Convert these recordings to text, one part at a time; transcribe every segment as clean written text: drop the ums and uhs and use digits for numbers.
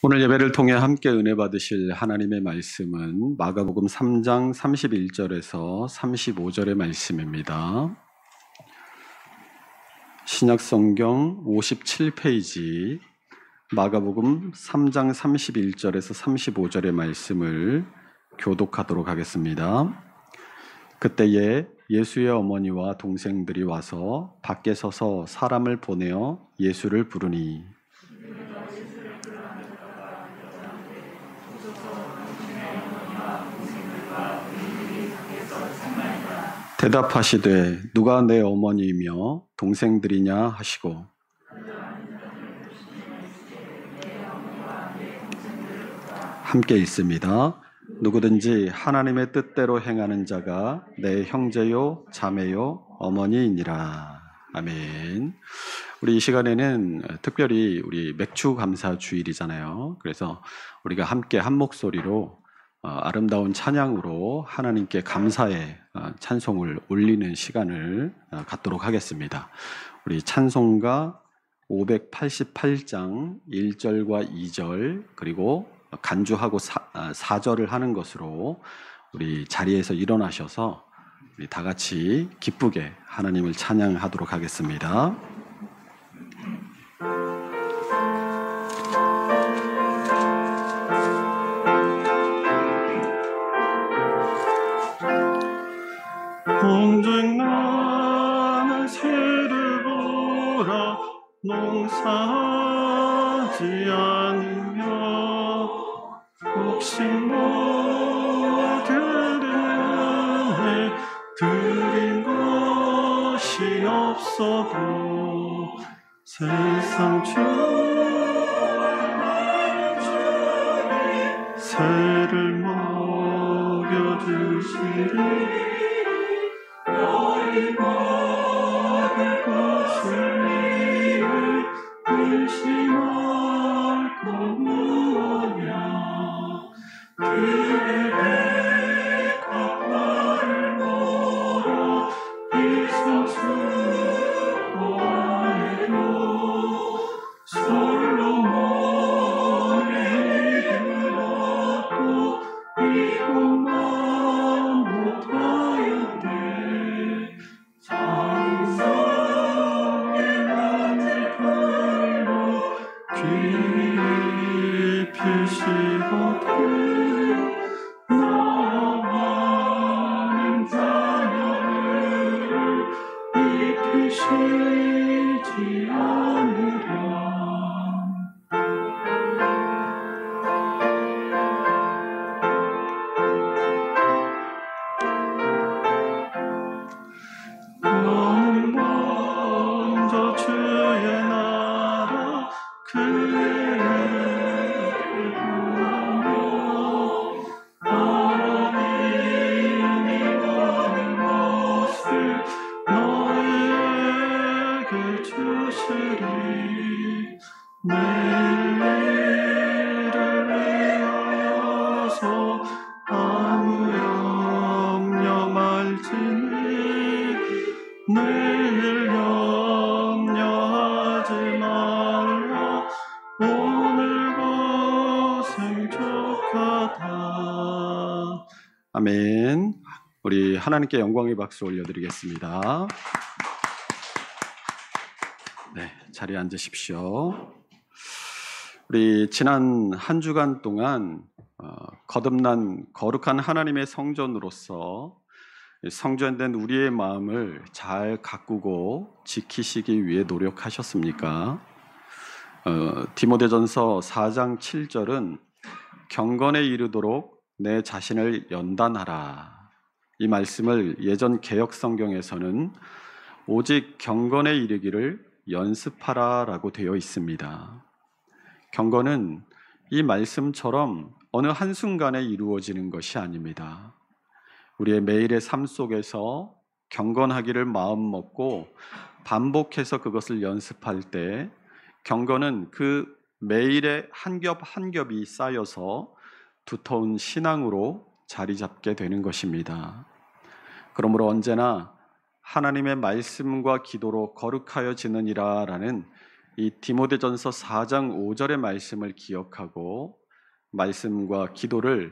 오늘 예배를 통해 함께 은혜 받으실 하나님의 말씀은 마가복음 3장 31절에서 35절의 말씀입니다. 신약성경 57페이지 마가복음 3장 31절에서 35절의 말씀을 교독하도록 하겠습니다. 그때에 예수의 어머니와 동생들이 와서 밖에 서서 사람을 보내어 예수를 부르니 대답하시되 누가 내 어머니이며 동생들이냐 하시고 함께 읽습니다. 누구든지 하나님의 뜻대로 행하는 자가 내 형제요 자매요 어머니이니라. 아멘. 우리 이 시간에는 특별히 우리 맥주 감사 주일이잖아요. 그래서 우리가 함께 한 목소리로 아름다운 찬양으로 하나님께 감사의 찬송을 올리는 시간을 갖도록 하겠습니다. 우리 찬송가 588장 1절과 2절 그리고 간주하고 4절을 하는 것으로 우리 자리에서 일어나셔서 우리 다 같이 기쁘게 하나님을 찬양하도록 하겠습니다. 온전 나는 새를 보라 농사하지 않으며 혹신 모든 은혜 드린 것이 없어도 세상 주님 새를 먹여주시리 너희 먹을 것을 위해 의심할 것 무엇냐 그의 백합화를 먹어 이소수 보아내도 솔로몬의 이름도 이것만 못하였대 상상의 하늘별로 깊이시거든 너와는 자녀를 입히시지 않으랴 너는 먼저 주의 나라 그의 의를 구하며 하나님이 원하는 것을 너희에게 주시리 내일을 위하여서 아무 염려 말지니 내일 염려하지 말라 오늘 고생 족하다. 아멘. 우리 하나님께 영광의 박수 올려드리겠습니다. 네, 자리에 앉으십시오. 우리 지난 한 주간 동안 거듭난 거룩한 하나님의 성전으로서 성전된 우리의 마음을 잘 가꾸고 지키시기 위해 노력하셨습니까? 디모데전서 4장 7절은 경건에 이르도록 내 자신을 연단하라. 이 말씀을 예전 개역 성경에서는 오직 경건에 이르기를 연습하라 라고 되어 있습니다. 경건은 이 말씀처럼 어느 한순간에 이루어지는 것이 아닙니다. 우리의 매일의 삶 속에서 경건하기를 마음먹고 반복해서 그것을 연습할 때 경건은 그 매일의 한 겹 한 겹이 쌓여서 두터운 신앙으로 자리 잡게 되는 것입니다. 그러므로 언제나 하나님의 말씀과 기도로 거룩하여지느니라 라는 이 디모데전서 4장 5절의 말씀을 기억하고 말씀과 기도를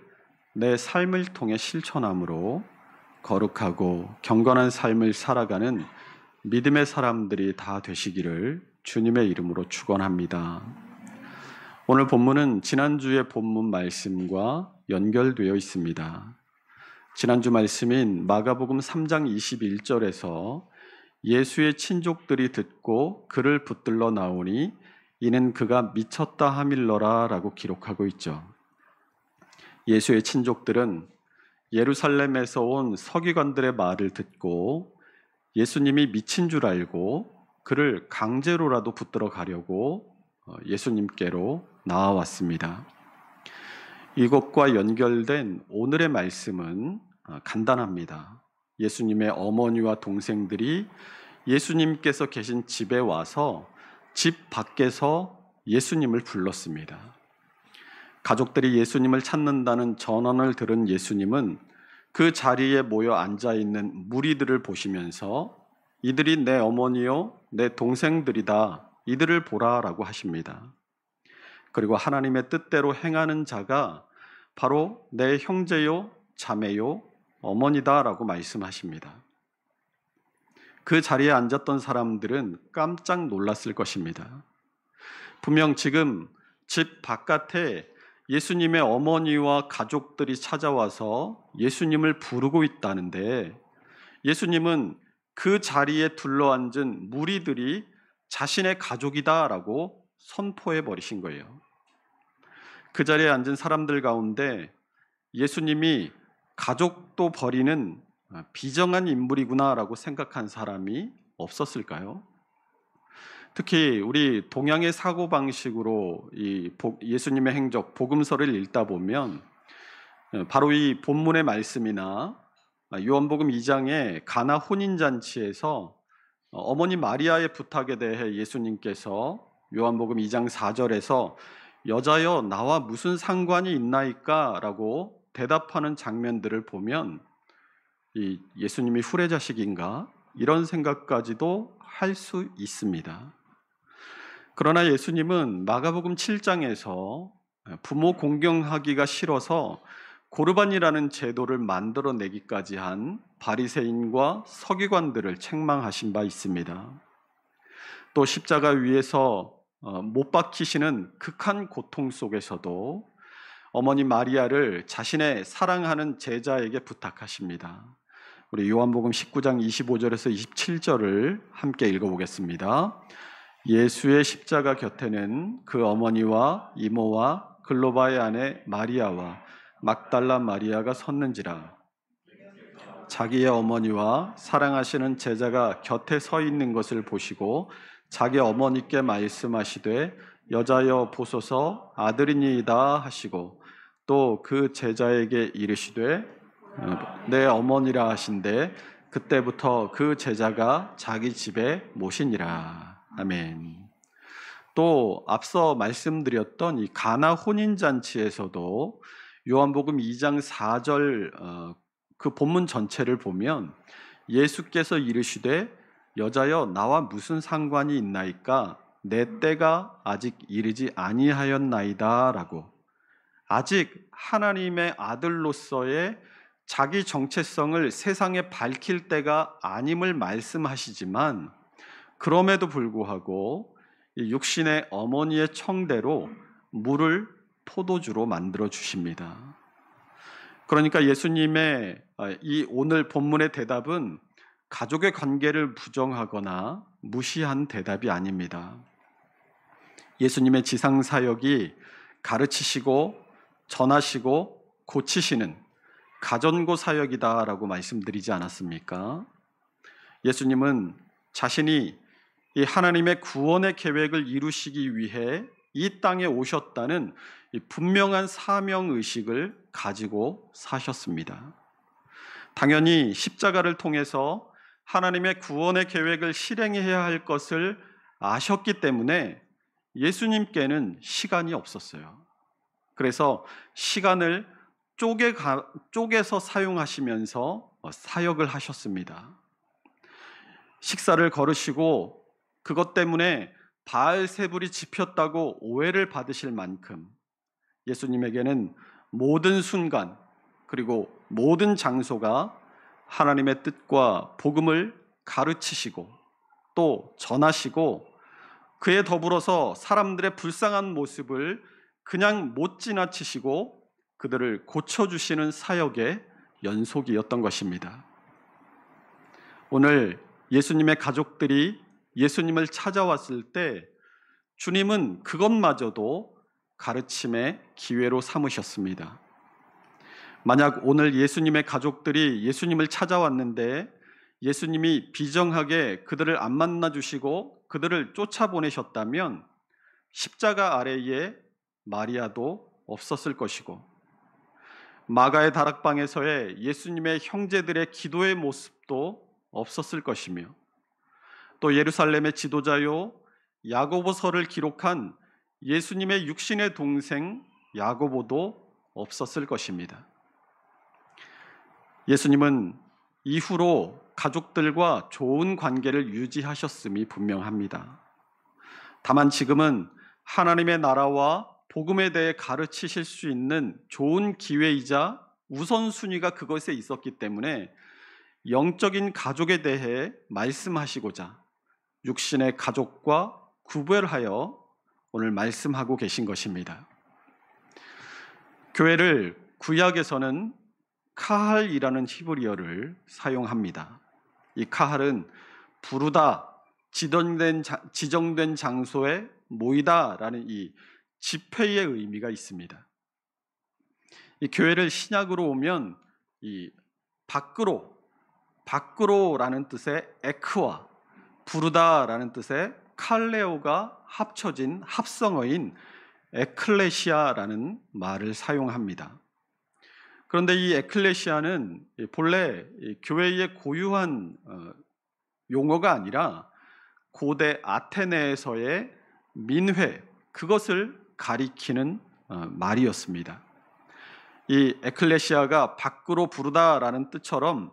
내 삶을 통해 실천함으로 거룩하고 경건한 삶을 살아가는 믿음의 사람들이 다 되시기를 주님의 이름으로 축원합니다. 오늘 본문은 지난주의 본문 말씀과 연결되어 있습니다. 지난주 말씀인 마가복음 3장 21절에서 예수의 친족들이 듣고 그를 붙들러 나오니 이는 그가 미쳤다 함일러라 라고 기록하고 있죠. 예수의 친족들은 예루살렘에서 온 서기관들의 말을 듣고 예수님이 미친 줄 알고 그를 강제로라도 붙들어 가려고 예수님께로 나와왔습니다. 이것과 연결된 오늘의 말씀은 간단합니다. 예수님의 어머니와 동생들이 예수님께서 계신 집에 와서 집 밖에서 예수님을 불렀습니다. 가족들이 예수님을 찾는다는 전언을 들은 예수님은 그 자리에 모여 앉아있는 무리들을 보시면서 이들이 내 어머니요 내 동생들이다, 이들을 보라라고 하십니다. 그리고 하나님의 뜻대로 행하는 자가 바로 내 형제요 자매요 어머니다라고 말씀하십니다. 그 자리에 앉았던 사람들은 깜짝 놀랐을 것입니다. 분명 지금 집 바깥에 예수님의 어머니와 가족들이 찾아와서 예수님을 부르고 있다는데 예수님은 그 자리에 둘러앉은 무리들이 자신의 가족이다라고 선포해 버리신 거예요. 그 자리에 앉은 사람들 가운데 예수님이 가족도 버리는 비정한 인물이구나라고 생각한 사람이 없었을까요? 특히 우리 동양의 사고방식으로 이 예수님의 행적, 복음서를 읽다 보면 바로 이 본문의 말씀이나 요한복음 2장의 가나 혼인잔치에서 어머니 마리아의 부탁에 대해 예수님께서 요한복음 2장 4절에서 여자여 나와 무슨 상관이 있나이까? 라고 대답하는 장면들을 보면 이 예수님이 후레자식인가? 이런 생각까지도 할 수 있습니다. 그러나 예수님은 마가복음 7장에서 부모 공경하기가 싫어서 고르반이라는 제도를 만들어내기까지 한 바리새인과 서기관들을 책망하신 바 있습니다. 또 십자가 위에서 못 박히시는 극한 고통 속에서도 어머니 마리아를 자신의 사랑하는 제자에게 부탁하십니다. 우리 요한복음 19장 25절에서 27절을 함께 읽어보겠습니다. 예수의 십자가 곁에는 그 어머니와 이모와 글로바의 아내 마리아와 막달라 마리아가 섰는지라. 자기의 어머니와 사랑하시는 제자가 곁에 서 있는 것을 보시고 자기 어머니께 말씀하시되 여자여 보소서 아들이니이다 하시고 또 그 제자에게 이르시되 내 어머니라 하신대 그때부터 그 제자가 자기 집에 모시니라. 아멘. 또 앞서 말씀드렸던 이 가나 혼인잔치에서도 요한복음 2장 4절 그 본문 전체를 보면 예수께서 이르시되 여자여 나와 무슨 상관이 있나이까? 내 때가 아직 이르지 아니하였나이다 라고 아직 하나님의 아들로서의 자기 정체성을 세상에 밝힐 때가 아님을 말씀하시지만 그럼에도 불구하고 육신의 어머니의 청대로 물을 포도주로 만들어 주십니다. 그러니까 예수님의 이 오늘 본문의 대답은 가족의 관계를 부정하거나 무시한 대답이 아닙니다. 예수님의 지상 사역이 가르치시고 전하시고 고치시는 가전고 사역이다라고 말씀드리지 않았습니까? 예수님은 자신이 이 하나님의 구원의 계획을 이루시기 위해 이 땅에 오셨다는 이 분명한 사명의식을 가지고 사셨습니다. 당연히 십자가를 통해서 하나님의 구원의 계획을 실행해야 할 것을 아셨기 때문에 예수님께는 시간이 없었어요. 그래서 시간을 쪼개서 사용하시면서 사역을 하셨습니다. 식사를 거르시고 그것 때문에 바알세불이 지폈다고 오해를 받으실 만큼 예수님에게는 모든 순간 그리고 모든 장소가 하나님의 뜻과 복음을 가르치시고 또 전하시고, 그에 더불어서 사람들의 불쌍한 모습을 그냥 못 지나치시고 그들을 고쳐주시는 사역의 연속이었던 것입니다. 오늘 예수님의 가족들이 예수님을 찾아왔을 때 주님은 그것마저도 가르침의 기회로 삼으셨습니다. 만약 오늘 예수님의 가족들이 예수님을 찾아왔는데 예수님이 비정하게 그들을 안 만나주시고 그들을 쫓아보내셨다면 십자가 아래에 마리아도 없었을 것이고, 마가의 다락방에서의 예수님의 형제들의 기도의 모습도 없었을 것이며, 또 예루살렘의 지도자요 야고보서를 기록한 예수님의 육신의 동생 야고보도 없었을 것입니다. 예수님은 이후로 가족들과 좋은 관계를 유지하셨음이 분명합니다. 다만 지금은 하나님의 나라와 복음에 대해 가르치실 수 있는 좋은 기회이자 우선순위가 그것에 있었기 때문에 영적인 가족에 대해 말씀하시고자 육신의 가족과 구별하여 오늘 말씀하고 계신 것입니다. 교회를 구약에서는 카할이라는 히브리어를 사용합니다. 이 카할은 부르다, 지정된 장소에 모이다라는 이 집회의 의미가 있습니다. 이 교회를 신약으로 오면 이 밖으로라는 뜻의 에크와 부르다라는 뜻의 칼레오가 합쳐진 합성어인 에클레시아라는 말을 사용합니다. 그런데 이 에클레시아는 본래 교회의 고유한 용어가 아니라 고대 아테네에서의 민회, 그것을 가리키는 말이었습니다. 이 에클레시아가 밖으로 부르다라는 뜻처럼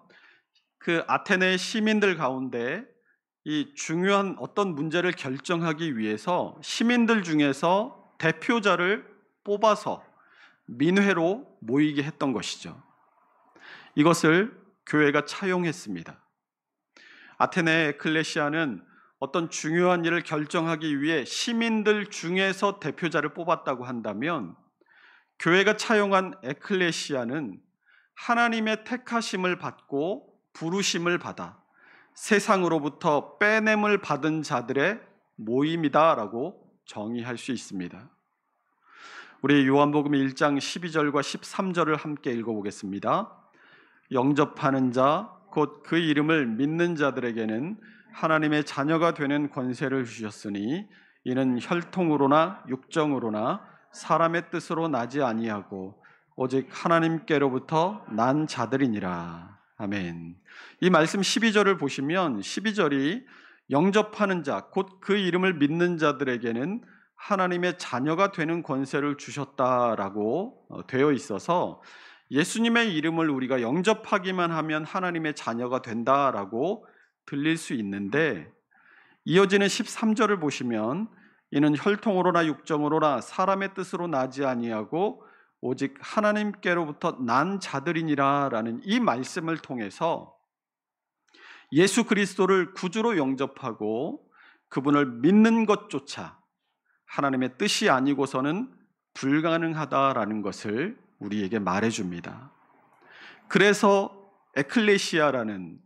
그 아테네의 시민들 가운데 이 중요한 어떤 문제를 결정하기 위해서 시민들 중에서 대표자를 뽑아서 민회로 모이게 했던 것이죠. 이것을 교회가 차용했습니다. 아테네의 에클레시아는 어떤 중요한 일을 결정하기 위해 시민들 중에서 대표자를 뽑았다고 한다면, 교회가 차용한 에클레시아는 하나님의 택하심을 받고 부르심을 받아 세상으로부터 빼냄을 받은 자들의 모임이다라고 정의할 수 있습니다. 우리 요한복음 1장 12절과 13절을 함께 읽어보겠습니다. 영접하는 자, 곧 그 이름을 믿는 자들에게는 하나님의 자녀가 되는 권세를 주셨으니 이는 혈통으로나 육정으로나 사람의 뜻으로 나지 아니하고 오직 하나님께로부터 난 자들이니라. 아멘. 이 말씀 12절을 보시면 12절이 영접하는 자, 곧 그 이름을 믿는 자들에게는 하나님의 자녀가 되는 권세를 주셨다라고 되어 있어서 예수님의 이름을 우리가 영접하기만 하면 하나님의 자녀가 된다라고 들릴 수 있는데, 이어지는 13절을 보시면 이는 혈통으로나 육정으로나 사람의 뜻으로 나지 아니하고 오직 하나님께로부터 난 자들이니라 라는 이 말씀을 통해서 예수 그리스도를 구주로 영접하고 그분을 믿는 것조차 하나님의 뜻이 아니고서는 불가능하다라는 것을 우리에게 말해줍니다. 그래서 에클레시아라는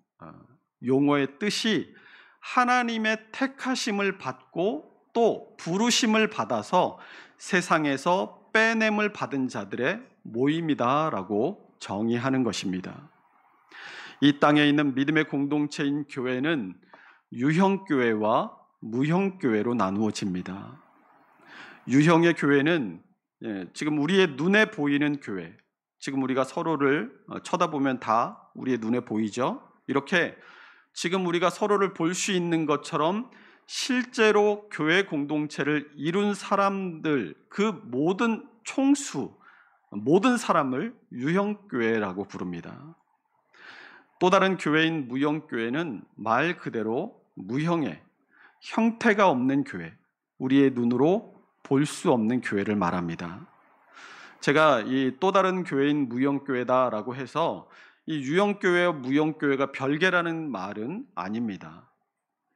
용어의 뜻이 하나님의 택하심을 받고 또 부르심을 받아서 세상에서 빼냄을 받은 자들의 모임이다라고 정의하는 것입니다. 이 땅에 있는 믿음의 공동체인 교회는 유형교회와 무형교회로 나누어집니다. 유형의 교회는 지금 우리의 눈에 보이는 교회, 지금 우리가 서로를 쳐다보면 다 우리의 눈에 보이죠. 이렇게 지금 우리가 서로를 볼 수 있는 것처럼 실제로 교회 공동체를 이룬 사람들, 그 모든 총수, 모든 사람을 유형교회라고 부릅니다. 또 다른 교회인 무형교회는 말 그대로 무형의 형태가 없는 교회, 우리의 눈으로 볼 수 없는 교회를 말합니다. 제가 이 또 다른 교회인 무형교회다라고 해서 이 유형교회와 무형교회가 별개라는 말은 아닙니다.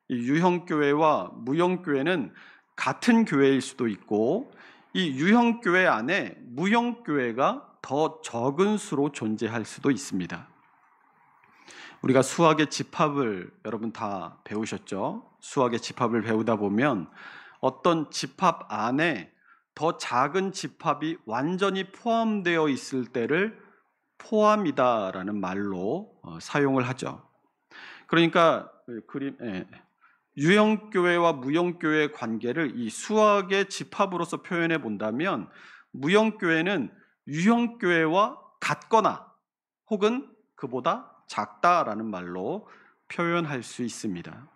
이 유형교회와 무형교회는 같은 교회일 수도 있고 이 유형교회 안에 무형교회가 더 적은 수로 존재할 수도 있습니다. 우리가 수학의 집합을 여러분 다 배우셨죠? 수학의 집합을 배우다 보면 어떤 집합 안에 더 작은 집합이 완전히 포함되어 있을 때를 포함이다라는 말로 사용을 하죠. 그러니까 유형교회와 무형교회의 관계를 이 수학의 집합으로서 표현해 본다면 무형교회는 유형교회와 같거나 혹은 그보다 작다라는 말로 표현할 수 있습니다.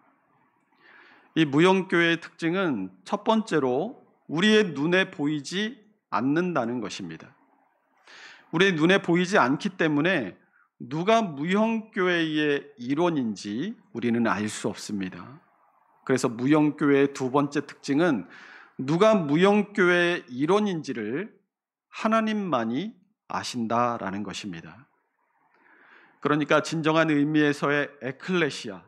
이 무형교회의 특징은 첫 번째로 우리의 눈에 보이지 않는다는 것입니다. 우리의 눈에 보이지 않기 때문에 누가 무형교회의 일원인지 우리는 알 수 없습니다. 그래서 무형교회의 두 번째 특징은 누가 무형교회의 일원인지를 하나님만이 아신다라는 것입니다. 그러니까 진정한 의미에서의 에클레시아,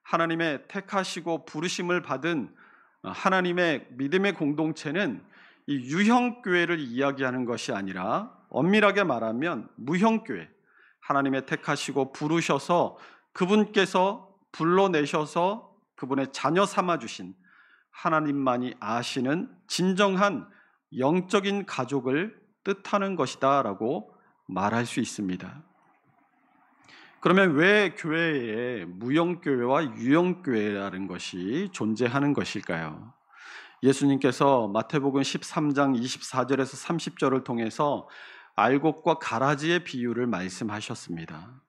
하나님의 택하시고 부르심을 받은 하나님의 믿음의 공동체는 이 유형교회를 이야기하는 것이 아니라 엄밀하게 말하면 무형교회, 하나님의 택하시고 부르셔서 그분께서 불러내셔서 그분의 자녀 삼아주신 하나님만이 아시는 진정한 영적인 가족을 뜻하는 것이다 라고 말할 수 있습니다. 그러면 왜 교회에 무형교회와 유형교회라는 것이 존재하는 것일까요? 예수님께서 마태복음 13장 24절에서 30절을 통해서 알곡과 가라지의 비유를 말씀하셨습니다.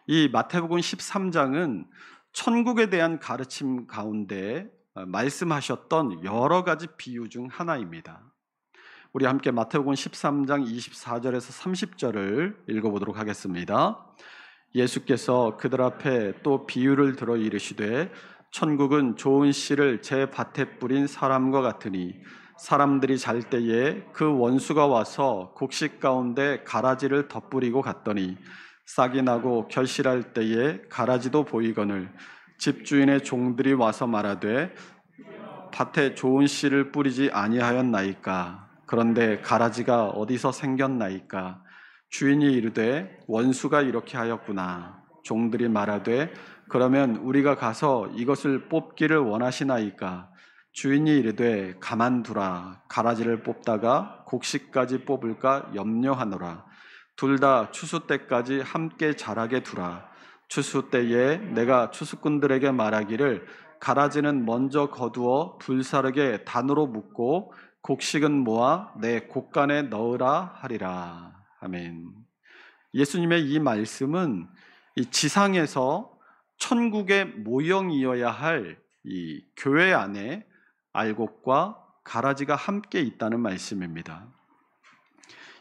이 마태복음 13장은 천국에 대한 가르침 가운데 말씀하셨던 여러 가지 비유 중 하나입니다. 우리 함께 마태복음 13장 24절에서 30절을 읽어보도록 하겠습니다. 예수께서 그들 앞에 또 비유를 들어 이르시되 천국은 좋은 씨를 제 밭에 뿌린 사람과 같으니 사람들이 잘 때에 그 원수가 와서 곡식 가운데 가라지를 덧뿌리고 갔더니 싹이 나고 결실할 때에 가라지도 보이거늘 집주인의 종들이 와서 말하되 밭에 좋은 씨를 뿌리지 아니하였나이까? 그런데 가라지가 어디서 생겼나이까? 주인이 이르되 원수가 이렇게 하였구나. 종들이 말하되 그러면 우리가 가서 이것을 뽑기를 원하시나이까? 주인이 이르되 가만두라. 가라지를 뽑다가 곡식까지 뽑을까 염려하노라. 둘 다 추수 때까지 함께 자라게 두라. 추수 때에 내가 추수꾼들에게 말하기를 가라지는 먼저 거두어 불사르게 단으로 묶고 곡식은 모아 내 곡간에 넣으라 하리라. 아멘. 예수님의 이 말씀은 이 지상에서 천국의 모형이어야 할 이 교회 안에 알곡과 가라지가 함께 있다는 말씀입니다.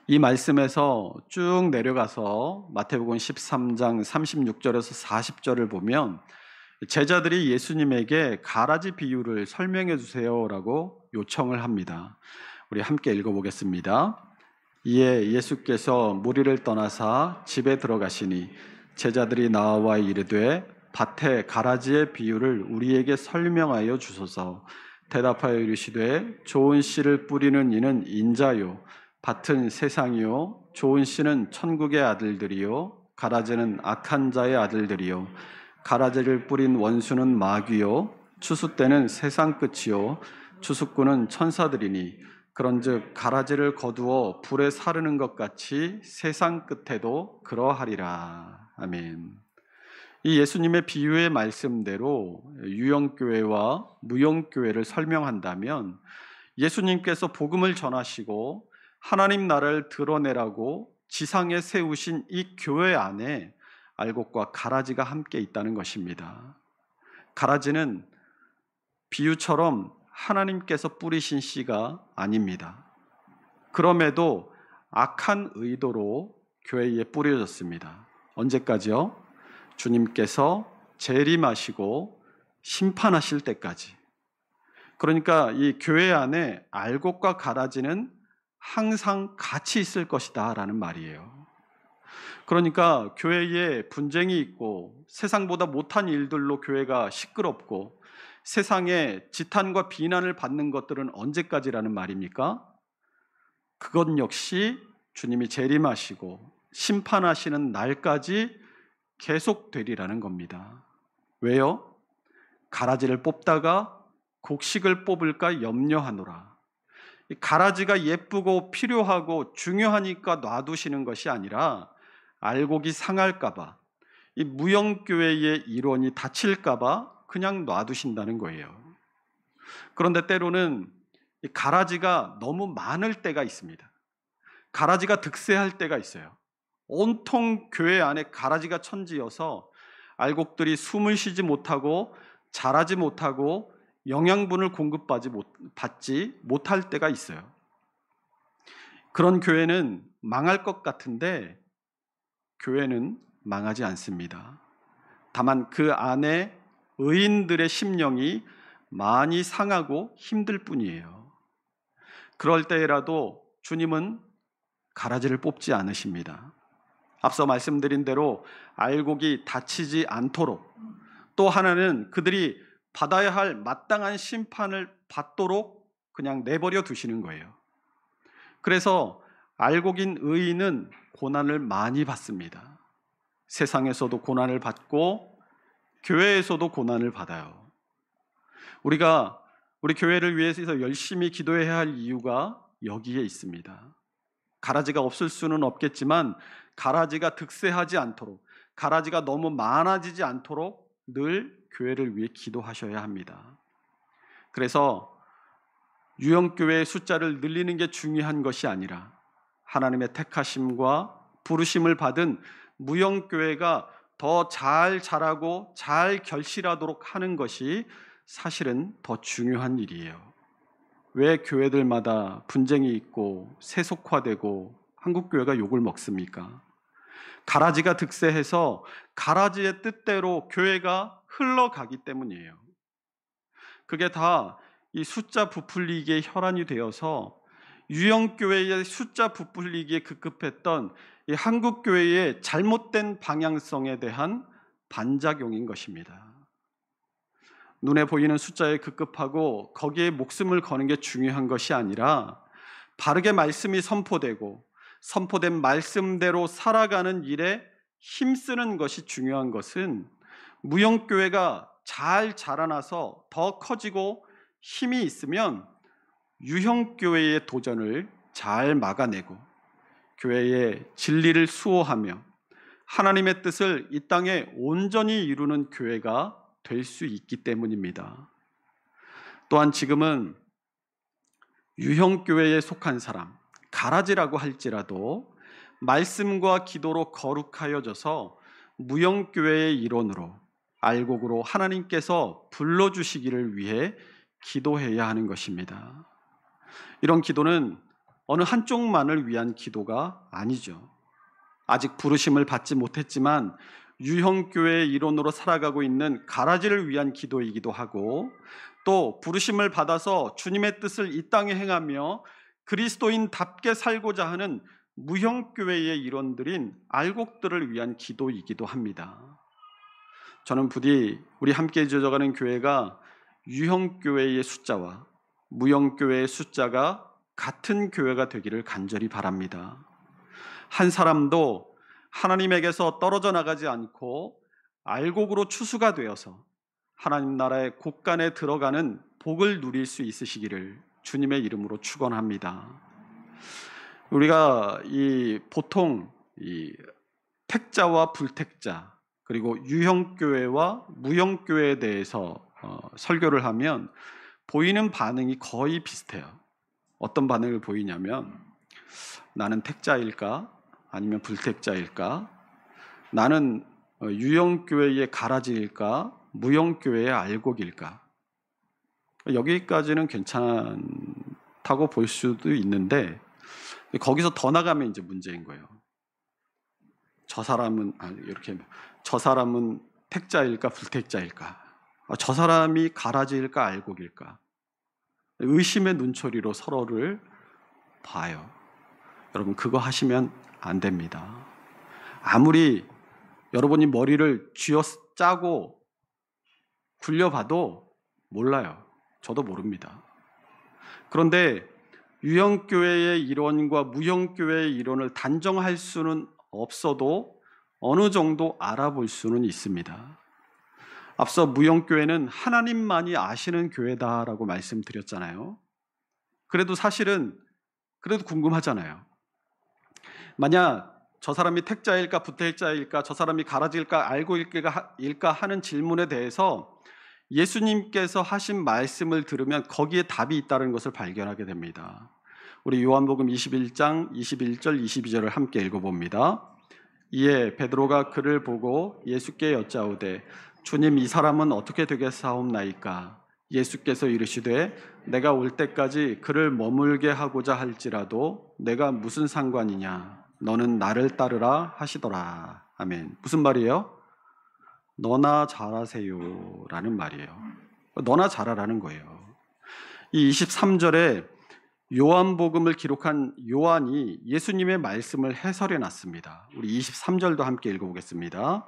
이 말씀에서 쭉 내려가서 마태복음 13장 36절에서 40절을 보면 제자들이 예수님에게 가라지 비유를 설명해 주세요라고 요청을 합니다. 우리 함께 읽어보겠습니다. 이에 예수께서 무리를 떠나사 집에 들어가시니 제자들이 나와 이르되 밭에 가라지의 비유를 우리에게 설명하여 주소서. 대답하여 이르시되 좋은 씨를 뿌리는 이는 인자요 밭은 세상이요 좋은 씨는 천국의 아들들이요 가라지는 악한 자의 아들들이요 가라지를 뿌린 원수는 마귀요 추수 때는 세상 끝이요 추수꾼은 천사들이니 그런즉 가라지를 거두어 불에 사르는 것 같이 세상 끝에도 그러하리라. 아멘. 이 예수님의 비유의 말씀대로 유형교회와 무형교회를 설명한다면 예수님께서 복음을 전하시고 하나님 나라를 드러내라고 지상에 세우신 이 교회 안에 알곡과 가라지가 함께 있다는 것입니다. 가라지는 비유처럼 하나님께서 뿌리신 씨가 아닙니다. 그럼에도 악한 의도로 교회에 뿌려졌습니다. 언제까지요? 주님께서 재림하시고 심판하실 때까지. 그러니까 이 교회 안에 알곡과 가라지는 항상 같이 있을 것이다 라는 말이에요. 그러니까 교회에 분쟁이 있고 세상보다 못한 일들로 교회가 시끄럽고 세상에 지탄과 비난을 받는 것들은 언제까지라는 말입니까? 그것 역시 주님이 재림하시고 심판하시는 날까지 계속되리라는 겁니다. 왜요? 가라지를 뽑다가 곡식을 뽑을까 염려하노라. 이 가라지가 예쁘고 필요하고 중요하니까 놔두시는 것이 아니라 알곡이 상할까봐, 이 무형교회의 일원이 다칠까봐 그냥 놔두신다는 거예요. 그런데 때로는 이 가라지가 너무 많을 때가 있습니다. 가라지가 득세할 때가 있어요. 온통 교회 안에 가라지가 천지여서 알곡들이 숨을 쉬지 못하고 자라지 못하고 영양분을 받지 못할 때가 있어요. 그런 교회는 망할 것 같은데 교회는 망하지 않습니다. 다만 그 안에 의인들의 심령이 많이 상하고 힘들 뿐이에요. 그럴 때라도 주님은 가라지를 뽑지 않으십니다. 앞서 말씀드린 대로 알곡이 다치지 않도록, 또 하나는 그들이 받아야 할 마땅한 심판을 받도록 그냥 내버려 두시는 거예요. 그래서 알곡인 의인은 고난을 많이 받습니다. 세상에서도 고난을 받고 교회에서도 고난을 받아요. 우리가 우리 교회를 위해서 열심히 기도해야 할 이유가 여기에 있습니다. 가라지가 없을 수는 없겠지만 가라지가 득세하지 않도록, 가라지가 너무 많아지지 않도록 늘 교회를 위해 기도하셔야 합니다. 그래서 유형교회의 숫자를 늘리는 게 중요한 것이 아니라 하나님의 택하심과 부르심을 받은 무형교회가 더 잘 자라고 잘 결실하도록 하는 것이 사실은 더 중요한 일이에요. 왜 교회들마다 분쟁이 있고 세속화되고 한국교회가 욕을 먹습니까? 가라지가 득세해서 가라지의 뜻대로 교회가 흘러가기 때문이에요. 그게 다 이 숫자 부풀리기의 혈안이 되어서 유형교회의 숫자 부풀리기에 급급했던 이 한국교회의 잘못된 방향성에 대한 반작용인 것입니다. 눈에 보이는 숫자에 급급하고 거기에 목숨을 거는 게 중요한 것이 아니라 바르게 말씀이 선포되고 선포된 말씀대로 살아가는 일에 힘쓰는 것이 중요한 것은 무형교회가 잘 자라나서 더 커지고 힘이 있으면 유형교회의 도전을 잘 막아내고 교회의 진리를 수호하며 하나님의 뜻을 이 땅에 온전히 이루는 교회가 될 수 있기 때문입니다. 또한 지금은 유형교회에 속한 사람, 가라지라고 할지라도 말씀과 기도로 거룩하여져서 무형교회의 일원으로 알곡으로 하나님께서 불러주시기를 위해 기도해야 하는 것입니다. 이런 기도는 어느 한쪽만을 위한 기도가 아니죠. 아직 부르심을 받지 못했지만 유형교회의 일원으로 살아가고 있는 가라지를 위한 기도이기도 하고, 또 부르심을 받아서 주님의 뜻을 이 땅에 행하며 그리스도인답게 살고자 하는 무형교회의 일원들인 알곡들을 위한 기도이기도 합니다. 저는 부디 우리 함께 지어져가는 교회가 유형교회의 숫자와 무형교회의 숫자가 같은 교회가 되기를 간절히 바랍니다. 한 사람도 하나님에게서 떨어져 나가지 않고 알곡으로 추수가 되어서 하나님 나라의 곳간에 들어가는 복을 누릴 수 있으시기를 주님의 이름으로 축원합니다. 우리가 보통 택자와 불택자, 그리고 유형교회와 무형교회에 대해서 설교를 하면 보이는 반응이 거의 비슷해요. 어떤 반응을 보이냐면, 나는 택자일까? 아니면 불택자일까? 나는 유형교회의 가라지일까? 무형교회의 알곡일까? 여기까지는 괜찮다고 볼 수도 있는데, 거기서 더 나가면 이제 문제인 거예요. 저 사람은 택자일까? 불택자일까? 저 사람이 가라지일까? 알곡일까? 의심의 눈초리로 서로를 봐요. 여러분, 그거 하시면 안 됩니다. 아무리 여러분이 머리를 쥐어 짜고 굴려봐도 몰라요. 저도 모릅니다. 그런데 유형교회의 이론과 무형교회의 이론을 단정할 수는 없어도 어느 정도 알아볼 수는 있습니다. 앞서 무형교회는 하나님만이 아시는 교회다라고 말씀드렸잖아요. 그래도 사실은 그래도 궁금하잖아요. 만약 저 사람이 택자일까 부택자일까, 저 사람이 가라지일까 알고일까 하는 질문에 대해서 예수님께서 하신 말씀을 들으면 거기에 답이 있다는 것을 발견하게 됩니다. 우리 요한복음 21장 21절 22절을 함께 읽어봅니다. 이에 베드로가 그를 보고 예수께 여짜오되 주님, 이 사람은 어떻게 되겠사옵나이까? 예수께서 이르시되 내가 올 때까지 그를 머물게 하고자 할지라도 내가 무슨 상관이냐? 너는 나를 따르라 하시더라. 아멘. 무슨 말이에요? 너나 잘하세요 라는 말이에요. 너나 잘하라는 거예요. 이 23절에 요한복음을 기록한 요한이 예수님의 말씀을 해설해 놨습니다. 우리 23절도 함께 읽어보겠습니다.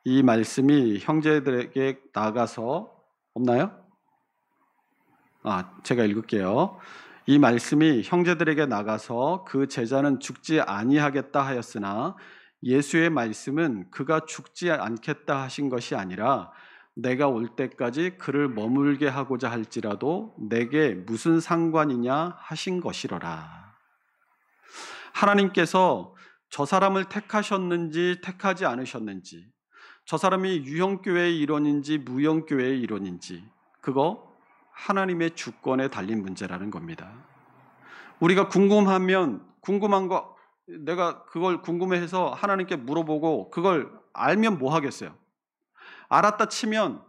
이 말씀이 형제들에게 나가서 없나요? 제가 읽을게요. 이 말씀이 형제들에게 나가서 그 제자는 죽지 아니하겠다 하였으나 예수의 말씀은 그가 죽지 않겠다 하신 것이 아니라 내가 올 때까지 그를 머물게 하고자 할지라도 내게 무슨 상관이냐 하신 것이로라. 하나님께서 저 사람을 택하셨는지 택하지 않으셨는지, 저 사람이 유형교회의 이론인지 무형교회의 이론인지, 그거 하나님의 주권에 달린 문제라는 겁니다. 우리가 궁금한 거 내가 그걸 궁금해해서 하나님께 물어보고 그걸 알면 뭐 하겠어요? 알았다 치면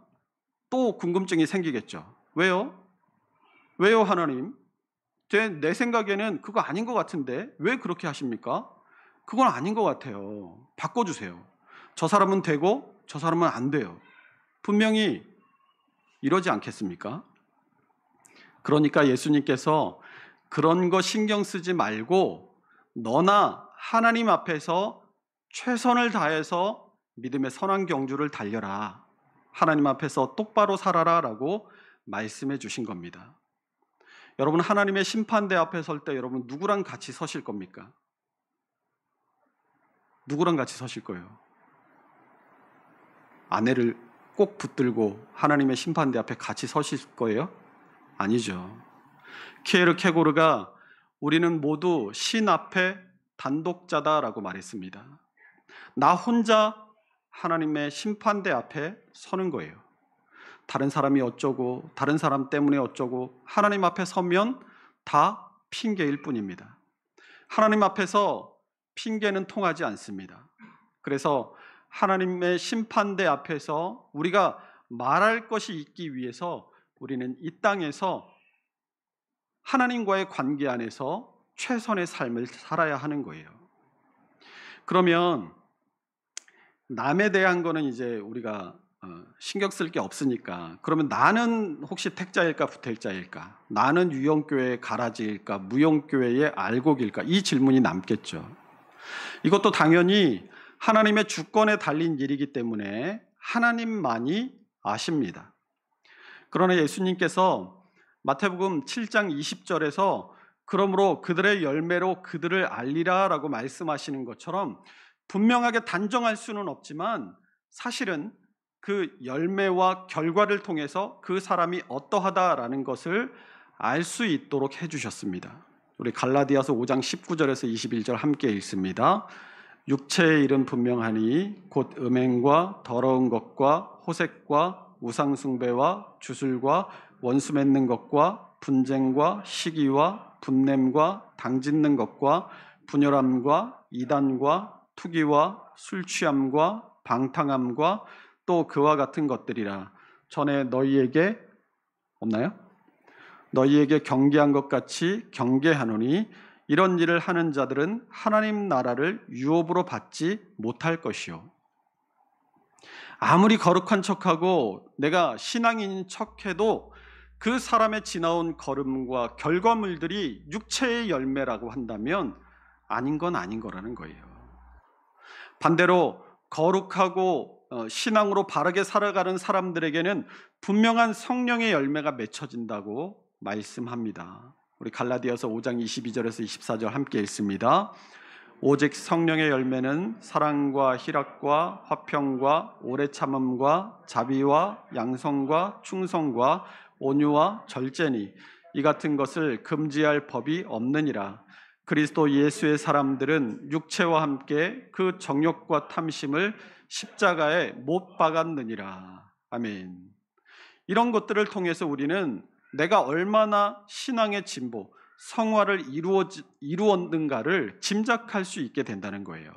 또 궁금증이 생기겠죠. 왜요? 왜요, 하나님? 내 생각에는 그거 아닌 것 같은데 왜 그렇게 하십니까? 그건 아닌 것 같아요. 바꿔주세요. 저 사람은 되고 저 사람은 안 돼요. 분명히 이러지 않겠습니까? 그러니까 예수님께서 그런 거 신경 쓰지 말고 너나 하나님 앞에서 최선을 다해서 믿음의 선한 경주를 달려라. 하나님 앞에서 똑바로 살아라 라고 말씀해 주신 겁니다. 여러분, 하나님의 심판대 앞에 설 때 여러분 누구랑 같이 서실 겁니까? 누구랑 같이 서실 거예요? 아내를 꼭 붙들고 하나님의 심판대 앞에 같이 서실 거예요? 아니죠. 키에르케고르가 우리는 모두 신 앞에 단독자다라고 말했습니다. 나 혼자 하나님의 심판대 앞에 서는 거예요. 다른 사람이 어쩌고 다른 사람 때문에 어쩌고 하나님 앞에 서면 다 핑계일 뿐입니다. 하나님 앞에서 핑계는 통하지 않습니다. 그래서 하나님의 심판대 앞에서 우리가 말할 것이 있기 위해서 우리는 이 땅에서 하나님과의 관계 안에서 최선의 삶을 살아야 하는 거예요. 그러면 남에 대한 거는 이제 우리가 신경 쓸 게 없으니까, 그러면 나는 혹시 택자일까 부택자일까? 나는 유형교회의 가라지일까 무형교회의 알곡일까? 이 질문이 남겠죠. 이것도 당연히 하나님의 주권에 달린 일이기 때문에 하나님만이 아십니다. 그러나 예수님께서 마태복음 7장 20절에서 그러므로 그들의 열매로 그들을 알리라 라고 말씀하시는 것처럼 분명하게 단정할 수는 없지만 사실은 그 열매와 결과를 통해서 그 사람이 어떠하다라는 것을 알 수 있도록 해주셨습니다. 우리 갈라디아서 5장 19절에서 21절 함께 읽습니다. 육체의 일은 분명하니 곧 음행과 더러운 것과 호색과 우상숭배와 주술과 원수 맺는 것과 분쟁과 시기와 분냄과 당짓는 것과 분열함과 이단과 투기와 술 취함과 방탕함과 또 그와 같은 것들이라. 전에 너희에게 없나요? 너희에게 경계한 것 같이 경계하노니 이런 일을 하는 자들은 하나님 나라를 유업으로 받지 못할 것이요. 아무리 거룩한 척하고 내가 신앙인인 척해도 그 사람의 지나온 걸음과 결과물들이 육체의 열매라고 한다면 아닌 건 아닌 거라는 거예요. 반대로 거룩하고 신앙으로 바르게 살아가는 사람들에게는 분명한 성령의 열매가 맺혀진다고 말씀합니다. 우리 갈라디아서 5장 22절에서 24절 함께 읽습니다. 오직 성령의 열매는 사랑과 희락과 화평과 오래 참음과 자비와 양성과 충성과 온유와 절제니 이 같은 것을 금지할 법이 없느니라. 그리스도 예수의 사람들은 육체와 함께 그 정욕과 탐심을 십자가에 못 박았느니라. 아멘. 이런 것들을 통해서 우리는 내가 얼마나 신앙의 진보, 성화를 이루었는가를 짐작할 수 있게 된다는 거예요.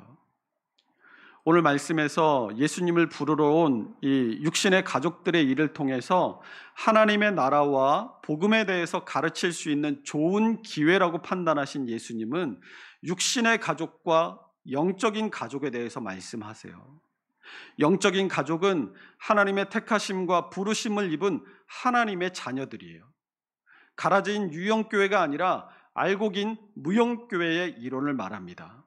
오늘 말씀에서 예수님을 부르러 온 이 육신의 가족들의 일을 통해서 하나님의 나라와 복음에 대해서 가르칠 수 있는 좋은 기회라고 판단하신 예수님은 육신의 가족과 영적인 가족에 대해서 말씀하세요. 영적인 가족은 하나님의 택하심과 부르심을 입은 하나님의 자녀들이에요. 가라진 유형교회가 아니라 알고 긴 무형교회의 이론을 말합니다.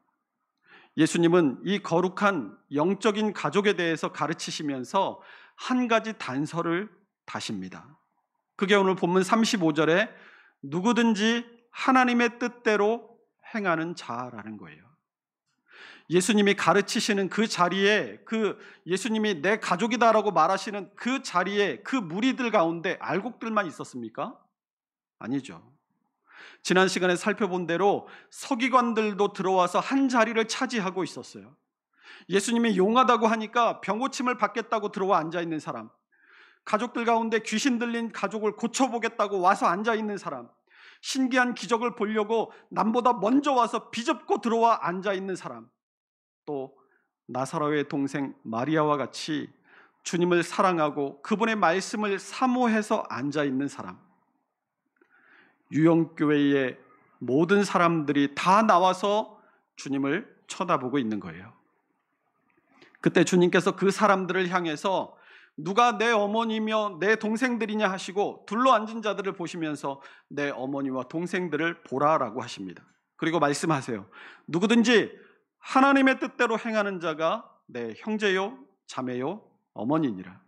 예수님은 이 거룩한 영적인 가족에 대해서 가르치시면서 한 가지 단서를 다십니다. 그게 오늘 본문 35절에 누구든지 하나님의 뜻대로 행하는 자라는 거예요. 예수님이 가르치시는 그 자리에, 그 예수님이 내 가족이다라고 말하시는 그 자리에 그 무리들 가운데 알곡들만 있었습니까? 아니죠. 지난 시간에 살펴본 대로 서기관들도 들어와서 한 자리를 차지하고 있었어요. 예수님이 용하다고 하니까 병고침을 받겠다고 들어와 앉아있는 사람, 가족들 가운데 귀신 들린 가족을 고쳐보겠다고 와서 앉아있는 사람, 신기한 기적을 보려고 남보다 먼저 와서 비접고 들어와 앉아있는 사람, 또 나사로의 동생 마리아와 같이 주님을 사랑하고 그분의 말씀을 사모해서 앉아있는 사람, 유형교회의 모든 사람들이 다 나와서 주님을 쳐다보고 있는 거예요. 그때 주님께서 그 사람들을 향해서 누가 내 어머니며 내 동생들이냐 하시고 둘러앉은 자들을 보시면서 내 어머니와 동생들을 보라라고 하십니다. 그리고 말씀하세요. 누구든지 하나님의 뜻대로 행하는 자가 내 형제요, 자매요, 어머니니라.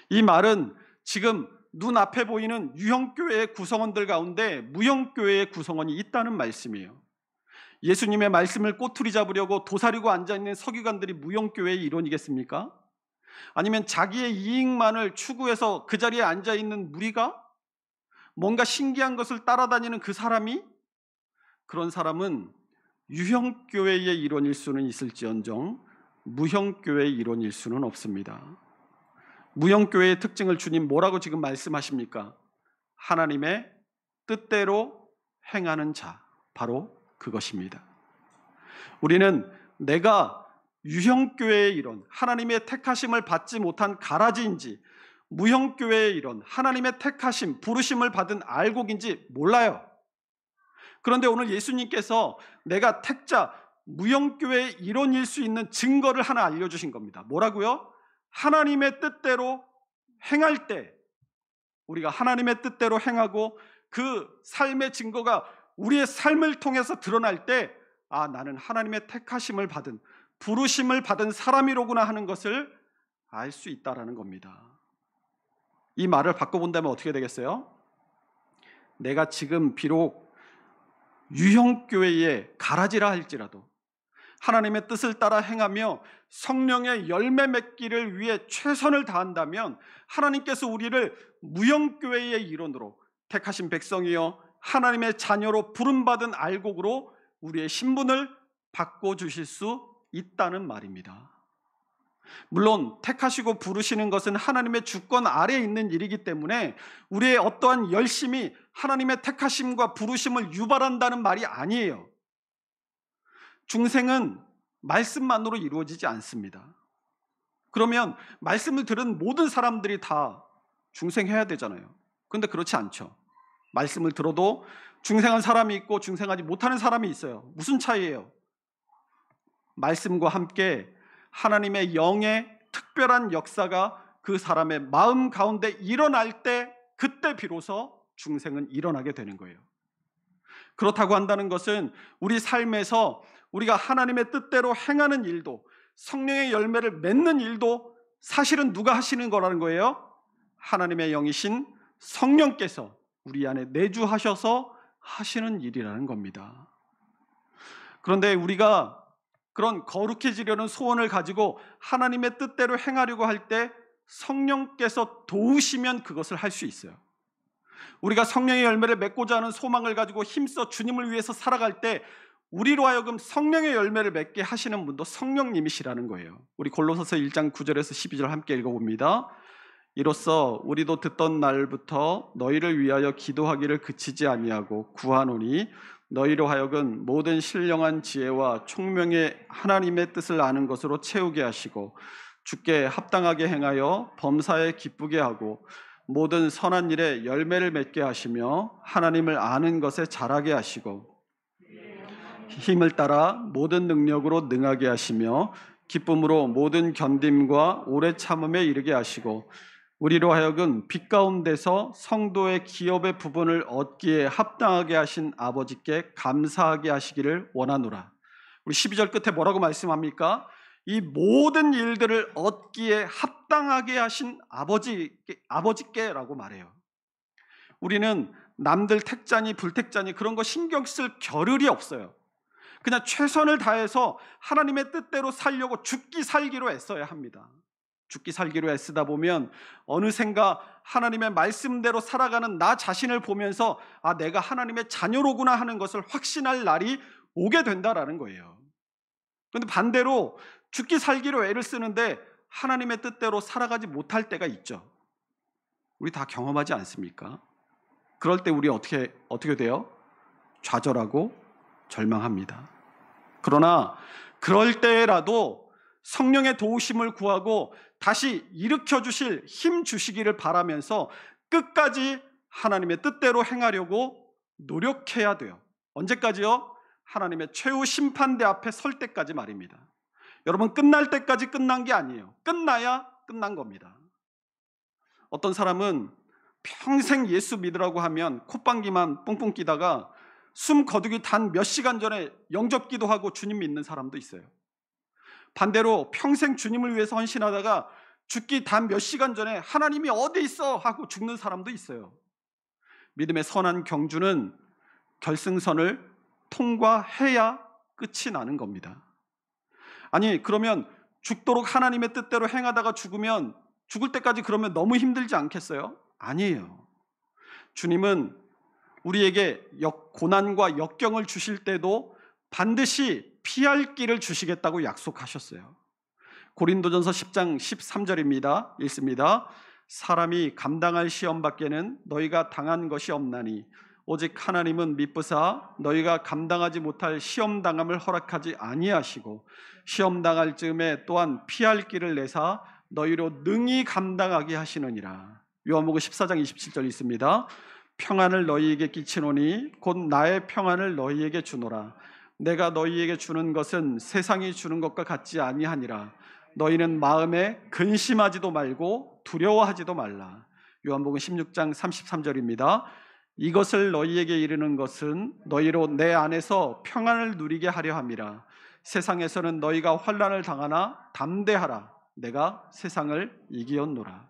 이 말은 지금 눈앞에 보이는 유형교회의 구성원들 가운데 무형교회의 구성원이 있다는 말씀이에요. 예수님의 말씀을 꼬투리 잡으려고 도사리고 앉아있는 서기관들이 무형교회의 일원이겠습니까? 아니면 자기의 이익만을 추구해서 그 자리에 앉아있는 무리가? 뭔가 신기한 것을 따라다니는 그 사람이? 그런 사람은 유형교회의 일원일 수는 있을지언정 무형교회의 일원일 수는 없습니다. 무형교회의 특징을 주님 뭐라고 지금 말씀하십니까? 하나님의 뜻대로 행하는 자, 바로 그것입니다. 우리는 내가 유형교회의 일원, 하나님의 택하심을 받지 못한 가라지인지 무형교회의 일원, 하나님의 택하심, 부르심을 받은 알곡인지 몰라요. 그런데 오늘 예수님께서 내가 택자, 무형교회의 일원일 수 있는 증거를 하나 알려주신 겁니다. 뭐라고요? 하나님의 뜻대로 행할 때, 우리가 하나님의 뜻대로 행하고 그 삶의 증거가 우리의 삶을 통해서 드러날 때, 아, 나는 하나님의 택하심을 받은, 부르심을 받은 사람이로구나 하는 것을 알 수 있다라는 겁니다. 이 말을 바꿔본다면 어떻게 되겠어요? 내가 지금 비록 유형교회의 가라지라 할지라도 하나님의 뜻을 따라 행하며 성령의 열매 맺기를 위해 최선을 다한다면 하나님께서 우리를 무형교회의 일원으로 택하신 백성이여 하나님의 자녀로 부름받은 알곡으로 우리의 신분을 바꿔주실 수 있다는 말입니다. 물론 택하시고 부르시는 것은 하나님의 주권 아래에 있는 일이기 때문에 우리의 어떠한 열심이 하나님의 택하심과 부르심을 유발한다는 말이 아니에요. 중생은 말씀만으로 이루어지지 않습니다. 그러면 말씀을 들은 모든 사람들이 다 중생해야 되잖아요. 그런데 그렇지 않죠. 말씀을 들어도 중생한 사람이 있고 중생하지 못하는 사람이 있어요. 무슨 차이예요? 말씀과 함께 하나님의 영의 특별한 역사가 그 사람의 마음 가운데 일어날 때 그때 비로소 중생은 일어나게 되는 거예요. 그렇다고 한다는 것은 우리 삶에서 우리가 하나님의 뜻대로 행하는 일도, 성령의 열매를 맺는 일도 사실은 누가 하시는 거라는 거예요? 하나님의 영이신 성령께서 우리 안에 내주하셔서 하시는 일이라는 겁니다. 그런데 우리가 그런 거룩해지려는 소원을 가지고 하나님의 뜻대로 행하려고 할 때 성령께서 도우시면 그것을 할 수 있어요. 우리가 성령의 열매를 맺고자 하는 소망을 가지고 힘써 주님을 위해서 살아갈 때 우리로 하여금 성령의 열매를 맺게 하시는 분도 성령님이시라는 거예요. 우리 골로새서 1장 9절에서 12절 함께 읽어봅니다. 이로써 우리도 듣던 날부터 너희를 위하여 기도하기를 그치지 아니하고 구하노니 너희로 하여금 모든 신령한 지혜와 총명의 하나님의 뜻을 아는 것으로 채우게 하시고 주께 합당하게 행하여 범사에 기쁘게 하고 모든 선한 일에 열매를 맺게 하시며 하나님을 아는 것에 자라게 하시고 힘을 따라 모든 능력으로 능하게 하시며 기쁨으로 모든 견딤과 오래 참음에 이르게 하시고 우리로 하여금 빛 가운데서 성도의 기업의 부분을 얻기에 합당하게 하신 아버지께 감사하게 하시기를 원하노라. 우리 12절 끝에 뭐라고 말씀합니까? 이 모든 일들을 얻기에 합당하게 하신 아버지께라고 말해요. 우리는 남들 택자니 불택자니 그런 거 신경 쓸 겨를이 없어요. 그냥 최선을 다해서 하나님의 뜻대로 살려고 죽기 살기로 애써야 합니다. 죽기 살기로 애쓰다 보면 어느샌가 하나님의 말씀대로 살아가는 나 자신을 보면서 아, 내가 하나님의 자녀로구나 하는 것을 확신할 날이 오게 된다라는 거예요. 그런데 반대로 죽기 살기로 애를 쓰는데 하나님의 뜻대로 살아가지 못할 때가 있죠. 우리 다 경험하지 않습니까? 그럴 때 우리 어떻게 돼요? 좌절하고 절망합니다. 그러나 그럴 때라도 성령의 도우심을 구하고 다시 일으켜 주실 힘 주시기를 바라면서 끝까지 하나님의 뜻대로 행하려고 노력해야 돼요. 언제까지요? 하나님의 최후 심판대 앞에 설 때까지 말입니다. 여러분, 끝날 때까지 끝난 게 아니에요. 끝나야 끝난 겁니다. 어떤 사람은 평생 예수 믿으라고 하면 콧방귀만 뿡뿡 끼다가 숨 거두기 단 몇 시간 전에 영접기도 하고 주님 믿는 사람도 있어요. 반대로 평생 주님을 위해서 헌신하다가 죽기 단 몇 시간 전에 하나님이 어디 있어 하고 죽는 사람도 있어요. 믿음의 선한 경주는 결승선을 통과해야 끝이 나는 겁니다. 아니, 그러면 죽도록 하나님의 뜻대로 행하다가 죽으면 죽을 때까지 그러면 너무 힘들지 않겠어요? 아니에요. 주님은 우리에게 고난과 역경을 주실 때도 반드시 피할 길을 주시겠다고 약속하셨어요. 고린도전서 10장 13절입니다. 읽습니다. 사람이 감당할 시험 밖에는 너희가 당한 것이 없나니 오직 하나님은 미쁘사 너희가 감당하지 못할 시험 당함을 허락하지 아니하시고 시험 당할 즈음에 또한 피할 길을 내사 너희로 능히 감당하게 하시느니라. 요한복음 14장 27절 있습니다. 평안을 너희에게 끼치노니 곧 나의 평안을 너희에게 주노라. 내가 너희에게 주는 것은 세상이 주는 것과 같지 아니하니라. 너희는 마음에 근심하지도 말고 두려워하지도 말라. 요한복음 16장 33절입니다. 이것을 너희에게 이르는 것은 너희로 내 안에서 평안을 누리게 하려 함이라. 세상에서는 너희가 환난을 당하나 담대하라. 내가 세상을 이기었노라.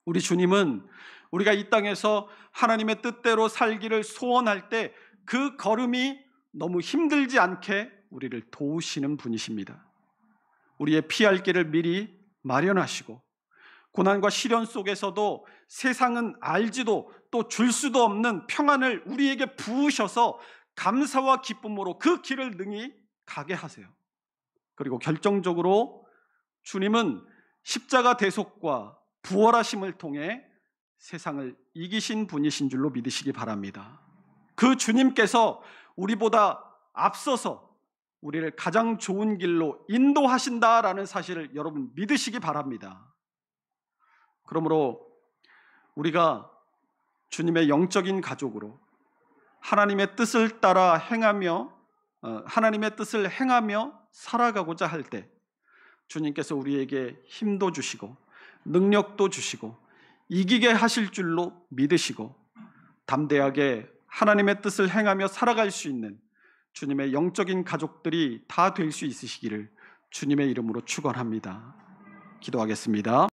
우리 주님은 우리가 이 땅에서 하나님의 뜻대로 살기를 소원할 때 그 걸음이 너무 힘들지 않게 우리를 도우시는 분이십니다. 우리의 피할 길을 미리 마련하시고 고난과 시련 속에서도 세상은 알지도 또 줄 수도 없는 평안을 우리에게 부으셔서 감사와 기쁨으로 그 길을 능히 가게 하세요. 그리고 결정적으로 주님은 십자가 대속과 부활하심을 통해 세상을 이기신 분이신 줄로 믿으시기 바랍니다. 그 주님께서 우리보다 앞서서 우리를 가장 좋은 길로 인도하신다라는 사실을 여러분 믿으시기 바랍니다. 그러므로 우리가 주님의 영적인 가족으로 하나님의 뜻을 따라 행하며 하나님의 뜻을 행하며 살아가고자 할 때 주님께서 우리에게 힘도 주시고 능력도 주시고 이기게 하실 줄로 믿으시고 담대하게 하나님의 뜻을 행하며 살아갈 수 있는 주님의 영적인 가족들이 다 될 수 있으시기를 주님의 이름으로 축원합니다. 기도하겠습니다.